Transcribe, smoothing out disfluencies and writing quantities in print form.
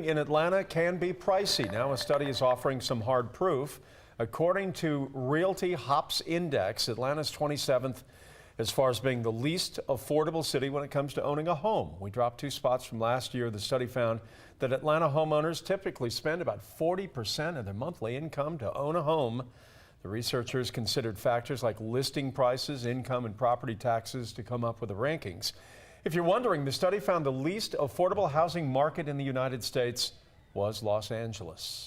In Atlanta can be pricey. Now a study is offering some hard proof. According to Realty Hops Index, Atlanta's 27th as far as being the least affordable city when it comes to owning a home. We dropped 2 spots from last year. The study found that Atlanta homeowners typically spend about 40% of their monthly income to own a home. The researchers considered factors like listing prices, income, and property taxes to come up with the rankings. If you're wondering, the study found the least affordable housing market in the United States was Los Angeles.